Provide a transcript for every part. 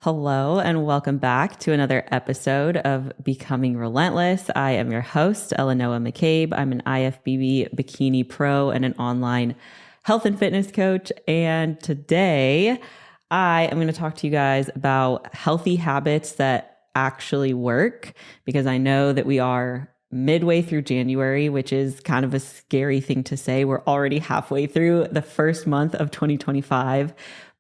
Hello and welcome back to another episode of Becoming Relentless. I am your host, elenoa.mccabe. I'm an IFBB bikini pro and an online health and fitness coach. And today I am going to talk to you guys about healthy habits that actually work, because I know that we are midway through January, which is kind of a scary thing to say. We're already halfway through the first month of 2025.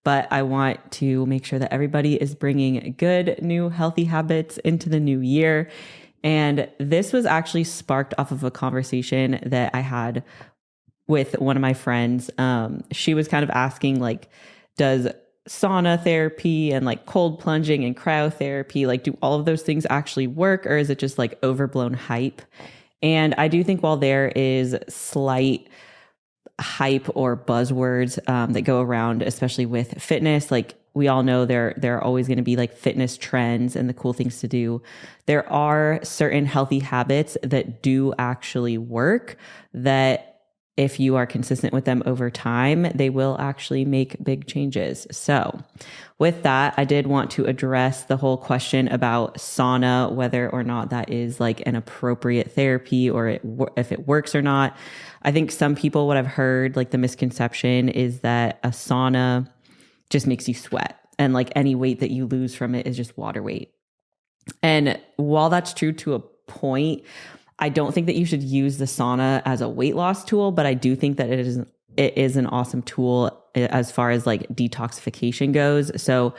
But I want to make sure that everybody is bringing good, new, healthy habits into the new year. And this was actually sparked off of a conversation that I had with one of my friends. She was kind of asking, like, does sauna therapy and like cold plunging and cryotherapy, like, do all of those things actually work, or is it just like overblown hype? And I do think while there is slight hype or buzzwords that go around, especially with fitness, like we all know there are always going to be like fitness trends and the cool things to do. There are certain healthy habits that do actually work, that if you are consistent with them over time, they will actually make big changes. So with that, I did want to address the whole question about sauna, whether or not that is like an appropriate therapy or if it works or not. I think some people, what I've heard, like the misconception is that a sauna just makes you sweat and like any weight that you lose from it is just water weight. And while that's true to a point, I don't think that you should use the sauna as a weight loss tool, but I do think that it is an awesome tool as far as like detoxification goes. So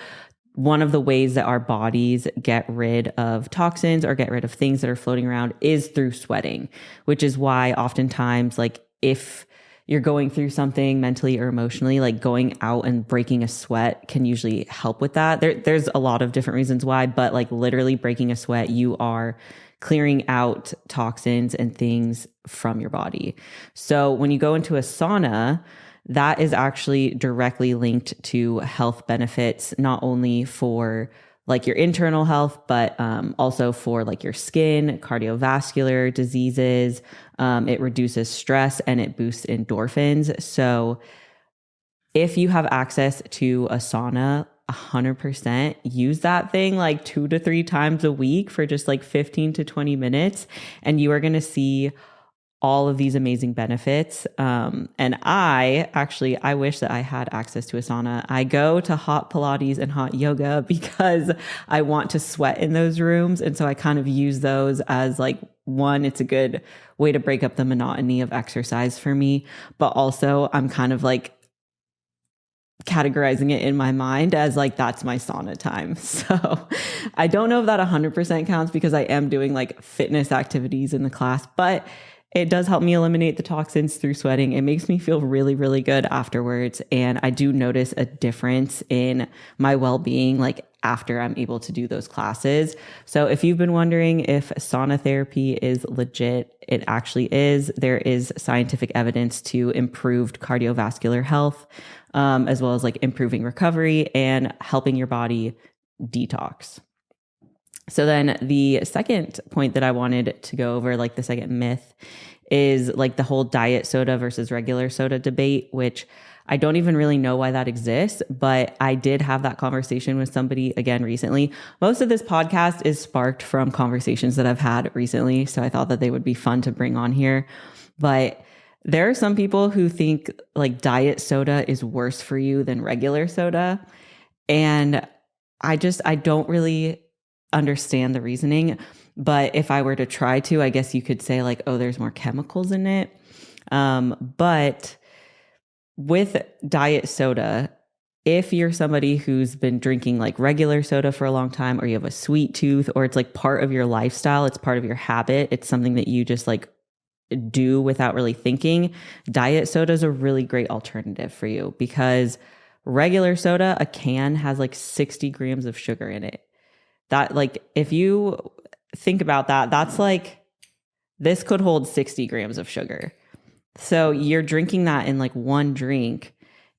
one of the ways that our bodies get rid of toxins or get rid of things that are floating around is through sweating, which is why oftentimes, like if you're going through something mentally or emotionally, like going out and breaking a sweat can usually help with that. There's a lot of different reasons why, but like literally breaking a sweat, you are clearing out toxins and things from your body. So when you go into a sauna, that is actually directly linked to health benefits, not only for like your internal health, but also for like your skin, cardiovascular diseases. It reduces stress and it boosts endorphins. So if you have access to a sauna, 100% use that thing like 2 to 3 times a week for just like 15 to 20 minutes. And you are going to see all of these amazing benefits. And I wish that I had access to a sauna. I go to hot Pilates and hot yoga because I want to sweat in those rooms. And so I kind of use those as like, one, it's a good way to break up the monotony of exercise for me. But also I'm kind of like categorizing it in my mind as like, that's my sauna time. So I don't know if that 100% counts because I am doing like fitness activities in the class, but it does help me eliminate the toxins through sweating. It makes me feel really, really good afterwards. And I do notice a difference in my well-being, like after I'm able to do those classes. So if you've been wondering if sauna therapy is legit, it actually is. There is scientific evidence to improved cardiovascular health, as well as like improving recovery and helping your body detox. So then the second point that I wanted to go over, like the second myth, is like the whole diet soda versus regular soda debate, which I don't even really know why that exists, but I did have that conversation with somebody again recently. Most of this podcast is sparked from conversations that I've had recently, so I thought that they would be fun to bring on here. But there are some people who think like diet soda is worse for you than regular soda. And I don't really understand the reasoning. But if I were to try to, I guess you could say like, oh, there's more chemicals in it. But with diet soda, if you're somebody who's been drinking like regular soda for a long time, or you have a sweet tooth, or it's like part of your lifestyle, it's part of your habit, it's something that you just like do without really thinking, diet soda is a really great alternative for you, because regular soda, a can has like 60 grams of sugar in it. That, like, if you think about that, that's like, this could hold 60 grams of sugar. So you're drinking that in like one drink,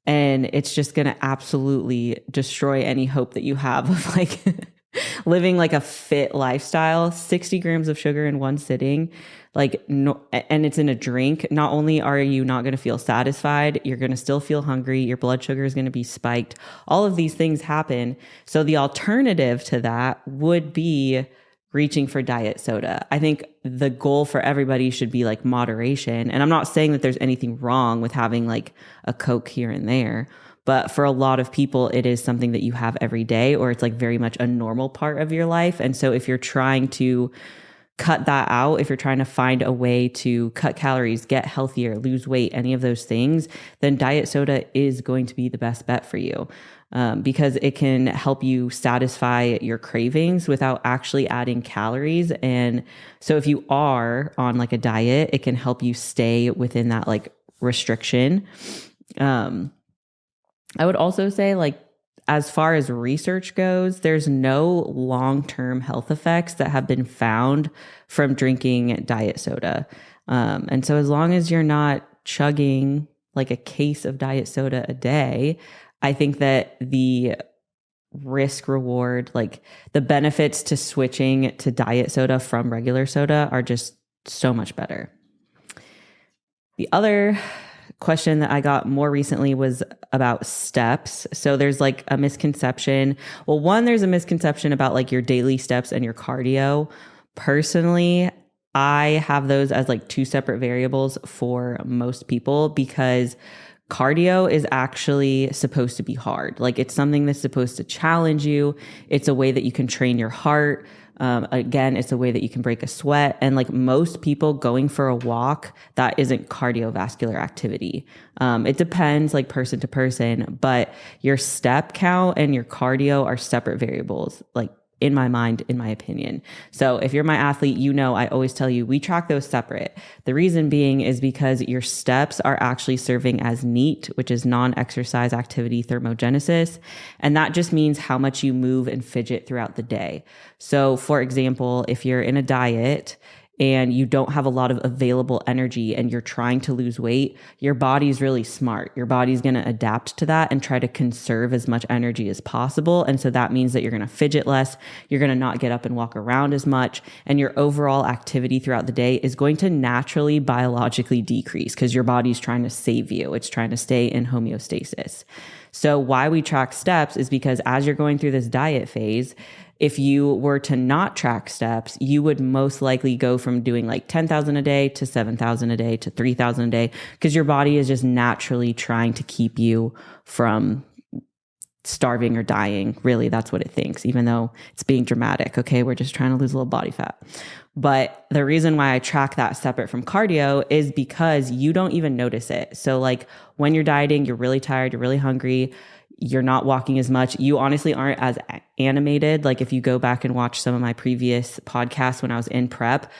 and it's just going to absolutely destroy any hope that you have of like living like a fit lifestyle. 60 grams of sugar in one sitting. Like, no, and it's in a drink. Not only are you not going to feel satisfied, you're going to still feel hungry. Your blood sugar is going to be spiked. All of these things happen. So the alternative to that would be reaching for diet soda. I think the goal for everybody should be like moderation. And I'm not saying that there's anything wrong with having like a Coke here and there, but for a lot of people, it is something that you have every day, or it's like very much a normal part of your life. And so if you're trying to cut that out, if you're trying to find a way to cut calories, get healthier, lose weight, any of those things, then diet soda is going to be the best bet for you. Because it can help you satisfy your cravings without actually adding calories. And so if you are on like a diet, it can help you stay within that like restriction. I would also say, like, as far as research goes, there's no long-term health effects that have been found from drinking diet soda. And so as long as you're not chugging like a case of diet soda a day, I think that the risk reward, like the benefits to switching to diet soda from regular soda, are just so much better. The other question that I got more recently was about steps. So there's like a misconception. Well, one, there's a misconception about like your daily steps and your cardio. Personally, I have those as like two separate variables for most people, because cardio is actually supposed to be hard. Like, it's something that's supposed to challenge you. It's a way that you can train your heart. Again, it's a way that you can break a sweat. And like most people going for a walk, that isn't cardiovascular activity. It depends like person to person, but your step count and your cardio are separate variables, like in my mind, in my opinion. So if you're my athlete, you know, I always tell you, we track those separate. The reason being is because your steps are actually serving as NEAT, which is non-exercise activity thermogenesis. And that just means how much you move and fidget throughout the day. So for example, if you're in a diet and you don't have a lot of available energy and you're trying to lose weight, your body's really smart. Your body's going to adapt to that and try to conserve as much energy as possible. And so that means that you're going to fidget less. You're going to not get up and walk around as much. And your overall activity throughout the day is going to naturally biologically decrease because your body's trying to save you. It's trying to stay in homeostasis. So why we track steps is because as you're going through this diet phase, if you were to not track steps, you would most likely go from doing like 10,000 a day to 7,000 a day to 3,000 a day, because your body is just naturally trying to keep you from starving or dying. Really, that's what it thinks, even though it's being dramatic. Okay, we're just trying to lose a little body fat. But the reason why I track that separate from cardio is because you don't even notice it. So like when you're dieting, you're really tired, you're really hungry, you're not walking as much. You honestly aren't as animated. Like if you go back and watch some of my previous podcasts when I was in prep,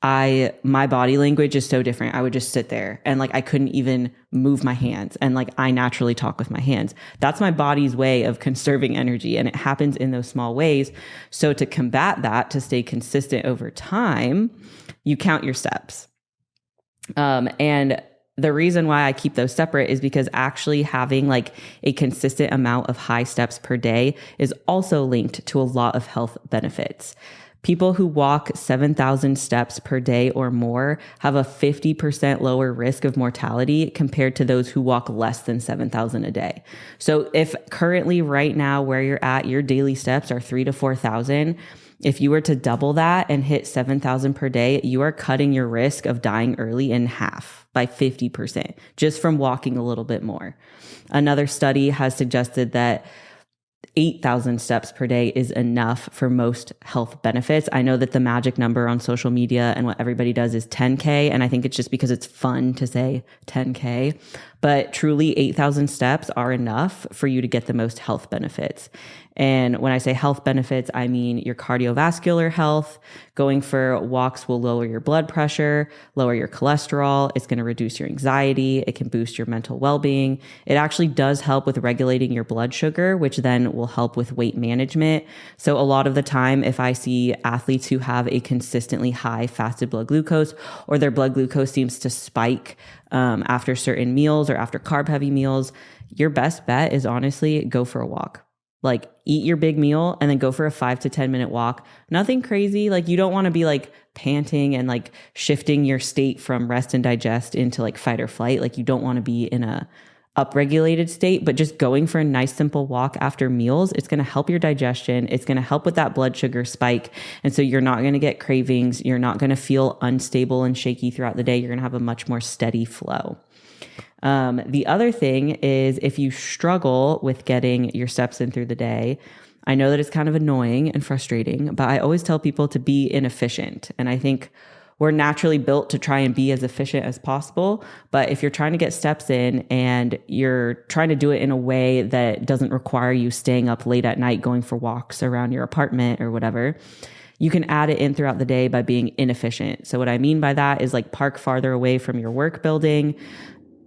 my body language is so different. I would just sit there and like I couldn't even move my hands. And like I naturally talk with my hands. That's my body's way of conserving energy. And it happens in those small ways. So to combat that, to stay consistent over time, you count your steps. And the reason why I keep those separate is because actually having like a consistent amount of high steps per day is also linked to a lot of health benefits. People who walk 7,000 steps per day or more have a 50% lower risk of mortality compared to those who walk less than 7,000 a day. So if currently right now where you're at, your daily steps are 3,000 to 4,000, if you were to double that and hit 7,000 per day, you are cutting your risk of dying early in half by 50% just from walking a little bit more. Another study has suggested that 8,000 steps per day is enough for most health benefits. I know that the magic number on social media and what everybody does is 10K. And I think it's just because it's fun to say 10K, but truly 8,000 steps are enough for you to get the most health benefits. And when I say health benefits, I mean your cardiovascular health. Going for walks will lower your blood pressure, lower your cholesterol. It's going to reduce your anxiety. It can boost your mental well-being. It actually does help with regulating your blood sugar, which then will help with weight management. So a lot of the time, if I see athletes who have a consistently high fasted blood glucose, or their blood glucose seems to spike after certain meals or after carb-heavy meals, your best bet is honestly go for a walk. like eat your big meal and then go for a 5 to 10 minute walk. Nothing crazy. Like you don't want to be like panting and like shifting your state from rest and digest into like fight or flight. Like you don't want to be in a upregulated state, but just going for a nice simple walk after meals, it's going to help your digestion. It's going to help with that blood sugar spike. And so you're not going to get cravings. You're not going to feel unstable and shaky throughout the day. You're going to have a much more steady flow. The other thing is if you struggle with getting your steps in through the day, I know that it's kind of annoying and frustrating, but I always tell people to be inefficient. And I think we're naturally built to try and be as efficient as possible. But if you're trying to get steps in and you're trying to do it in a way that doesn't require you staying up late at night, going for walks around your apartment or whatever, you can add it in throughout the day by being inefficient. So what I mean by that is like park farther away from your work building.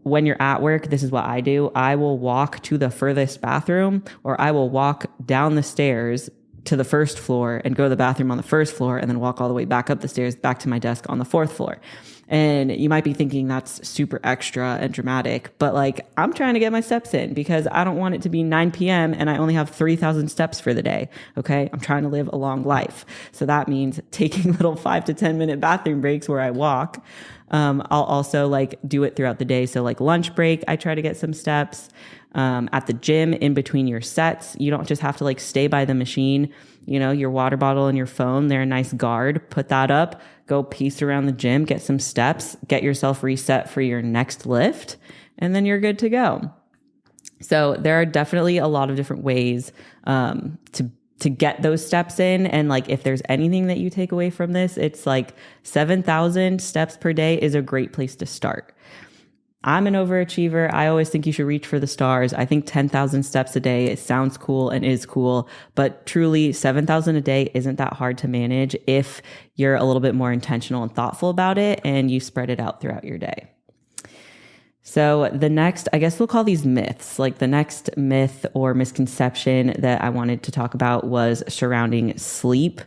When you're at work, this is what I do. I will walk to the furthest bathroom, or I will walk down the stairs to the first floor and go to the bathroom on the first floor and then walk all the way back up the stairs back to my desk on the fourth floor. And you might be thinking that's super extra and dramatic, but like I'm trying to get my steps in because I don't want it to be 9 p.m. and I only have 3,000 steps for the day. Okay. I'm trying to live a long life. So that means taking little 5 to 10 minute bathroom breaks where I walk. I'll also like do it throughout the day. So like lunch break, I try to get some steps. At the gym, in between your sets, you don't just have to like stay by the machine. You know, your water bottle and your phone, they're a nice guard. Put that up, go pace around the gym, get some steps, get yourself reset for your next lift, and then you're good to go. So there are definitely a lot of different ways to get those steps in. And like, if there's anything that you take away from this, it's like 7,000 steps per day is a great place to start. I'm an overachiever. I always think you should reach for the stars. I think 10,000 steps a day, it sounds cool and is cool, but truly 7,000 a day isn't that hard to manage if you're a little bit more intentional and thoughtful about it and you spread it out throughout your day. So the next, I guess we'll call these myths, like the next myth or misconception that I wanted to talk about was surrounding sleep,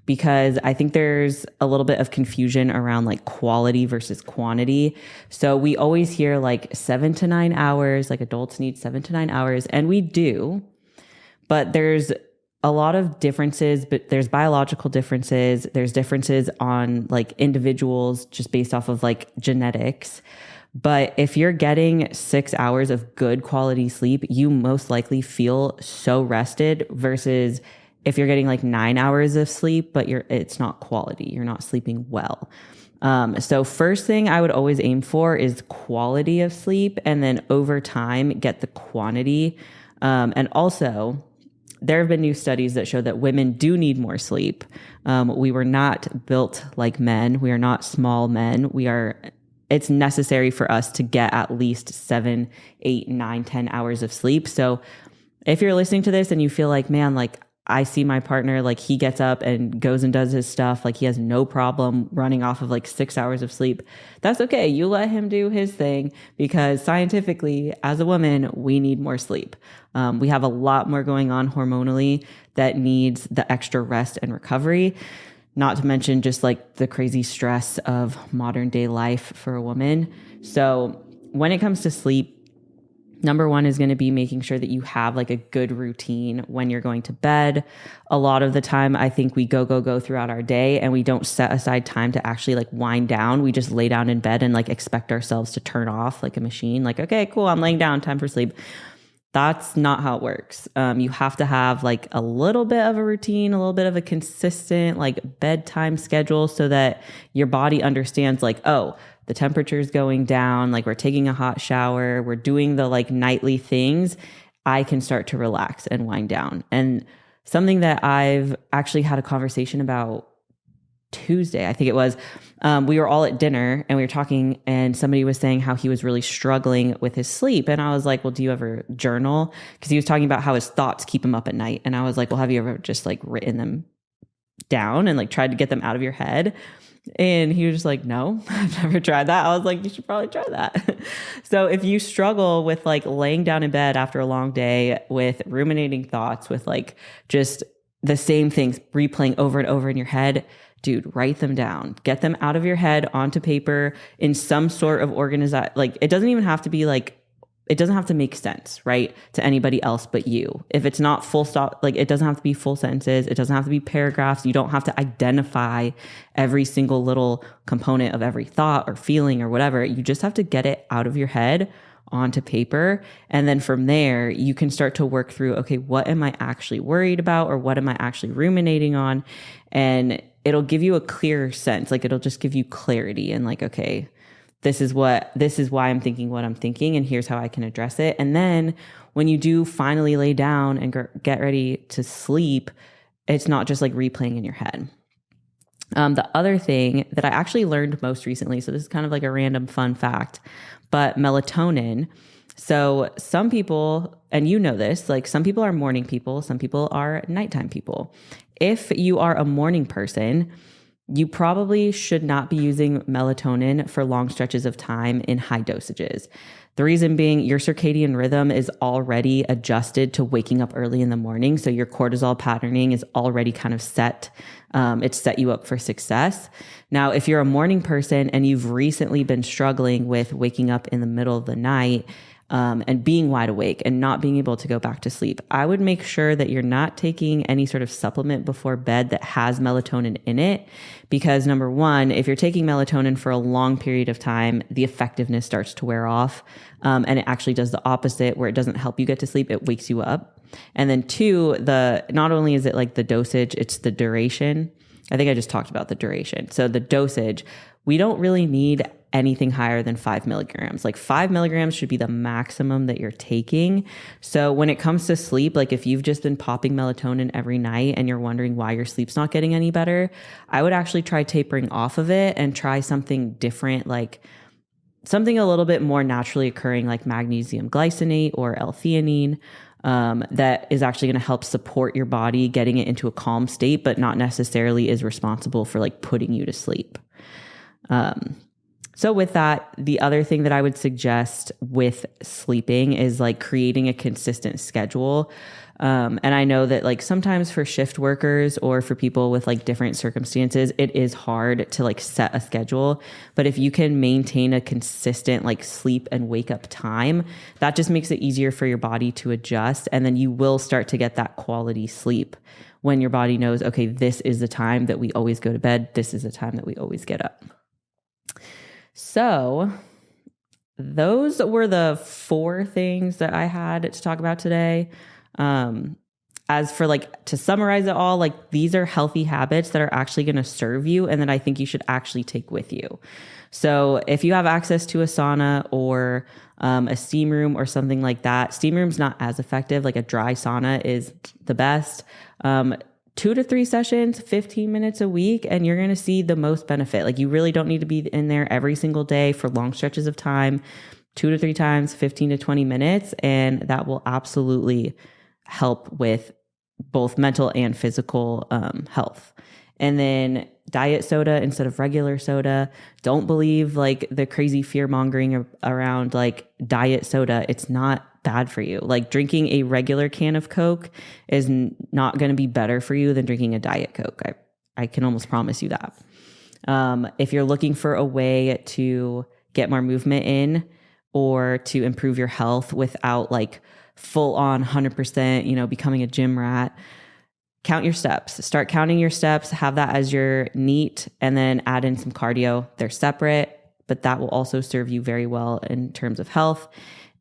because I think there's a little bit of confusion around like quality versus quantity. So we always hear like 7 to 9 hours, like adults need 7 to 9 hours, and we do, but there's a lot of differences, but there's biological differences. There's differences on like individuals just based off of like genetics. But if you're getting 6 hours of good quality sleep, you most likely feel so rested versus if you're getting like 9 hours of sleep, but it's not quality, you're not sleeping well. So first thing I would always aim for is quality of sleep, and then over time, get the quantity. And also, there have been new studies that show that women do need more sleep. We were not built like men. We are not small men. It's necessary for us to get at least 7, 8, 9, 10 hours of sleep. So if you're listening to this and you feel like, man, like I see my partner, like he gets up and goes and does his stuff, like he has no problem running off of like 6 hours of sleep, that's okay. You let him do his thing, because scientifically, as a woman, we need more sleep. We have a lot more going on hormonally that needs the extra rest and recovery. Not to mention just like the crazy stress of modern day life for a woman. So when it comes to sleep, number one is going to be making sure that you have like a good routine when you're going to bed. A lot of the time, I think we go throughout our day and we don't set aside time to actually like wind down. We just lay down in bed and like expect ourselves to turn off like a machine. Like, okay, cool, I'm laying down, time for sleep. That's not how it works. You have to have like a little bit of a routine, a little bit of a consistent like bedtime schedule so that your body understands like, oh, the temperature's going down, like we're taking a hot shower, we're doing the like nightly things. I can start to relax and wind down. And something that I've actually had a conversation about Tuesday, I think it was, we were all at dinner and we were talking and somebody was saying how he was really struggling with his sleep. And I was like, well, do you ever journal? Because he was talking about how his thoughts keep him up at night. And I was like, well, have you ever just like written them down and like tried to get them out of your head? And he was just like, no, I've never tried that. I was like, you should probably try that. So if you struggle with like laying down in bed after a long day with ruminating thoughts, with like just the same things replaying over and over in your head, dude, write them down, get them out of your head onto paper in some sort of organized, like it doesn't even have to be like it doesn't have to make sense, right, to anybody else but you. If it's not full stop, like it doesn't have to be full sentences. It doesn't have to be paragraphs. You don't have to identify every single little component of every thought or feeling or whatever. You just have to get it out of your head onto paper. And then from there, you can start to work through, okay, what am I actually worried about, or what am I actually ruminating on? And it'll give you a clearer sense. Like it'll just give you clarity and like, okay, this is why I'm thinking what I'm thinking, and here's how I can address it. And then when you do finally lay down and get ready to sleep, it's not just like replaying in your head. The other thing that I actually learned most recently, so this is kind of like a random fun fact, but melatonin. So some people, and you know this, like some people are morning people, some people are nighttime people. If you are a morning person, you probably should not be using melatonin for long stretches of time in high dosages. The reason being, your circadian rhythm is already adjusted to waking up early in the morning. So your cortisol patterning is already kind of set. It's set you up for success. Now, if you're a morning person and you've recently been struggling with waking up in the middle of the night, and being wide awake and not being able to go back to sleep, I would make sure that you're not taking any sort of supplement before bed that has melatonin in it. Because number one, if you're taking melatonin for a long period of time, the effectiveness starts to wear off. And it actually does the opposite, where it doesn't help you get to sleep, it wakes you up. And then two, not only is it like the dosage, it's the duration. I think I just talked about the duration. So the dosage, we don't really need anything higher than 5 milligrams. Like 5 milligrams should be the maximum that you're taking. So when it comes to sleep, like if you've just been popping melatonin every night and you're wondering why your sleep's not getting any better, I would actually try tapering off of it and try something different, like something a little bit more naturally occurring, like magnesium glycinate or L-theanine. That is actually going to help support your body getting it into a calm state, but not necessarily is responsible for like putting you to sleep. So with that, the other thing that I would suggest with sleeping is like creating a consistent schedule. And I know that like sometimes for shift workers or for people with like different circumstances, it is hard to like set a schedule. But if you can maintain a consistent like sleep and wake up time, that just makes it easier for your body to adjust. And then you will start to get that quality sleep when your body knows, okay, this is the time that we always go to bed. This is the time that we always get up. So those were the 4 things that I had to talk about today. As for like, to summarize it all, like these are healthy habits that are actually going to serve you and that I think you should actually take with you. So if you have access to a sauna or a steam room or something like that, steam room's not as effective. Like a dry sauna is the best. 2 to 3 sessions, 15 minutes a week, and you're going to see the most benefit. Like you really don't need to be in there every single day for long stretches of time, 2 to 3 times, 15 to 20 minutes. And that will absolutely help with both mental and physical health. And then diet soda instead of regular soda. Don't believe like the crazy fear mongering around like diet soda. It's not bad for you. Like drinking a regular can of Coke is not going to be better for you than drinking a Diet Coke. I can almost promise you that. If you're looking for a way to get more movement in or to improve your health without like full on 100%, becoming a gym rat, count your steps. Start counting your steps, have that as your NEAT, and then add in some cardio. They're separate, but that will also serve you very well in terms of health.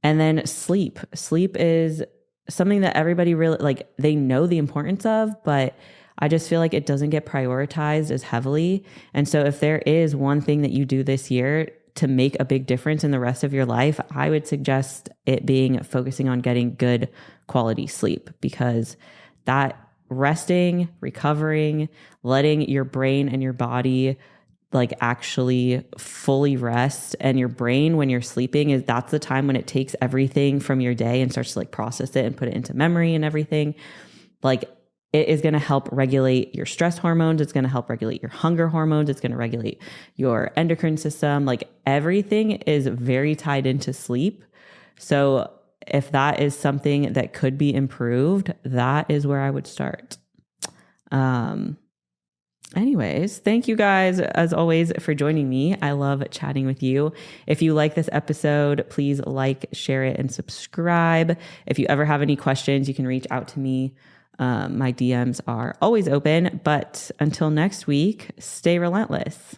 And then sleep. Sleep is something that everybody really, like, they know the importance of, but I just feel like it doesn't get prioritized as heavily. And so if there is one thing that you do this year to make a big difference in the rest of your life, I would suggest it being focusing on getting good quality sleep, because that resting, recovering, letting your brain and your body like actually fully rest, and your brain when you're sleeping that's the time when it takes everything from your day and starts to like process it and put it into memory and everything. Like it is going to help regulate your stress hormones. It's going to help regulate your hunger hormones. It's going to regulate your endocrine system. Like everything is very tied into sleep. So if that is something that could be improved, that is where I would start. Anyways, thank you guys as always for joining me. I love chatting with you. If you like this episode, please like, share it, and subscribe. If you ever have any questions, you can reach out to me. My DMs are always open, but until next week, stay relentless.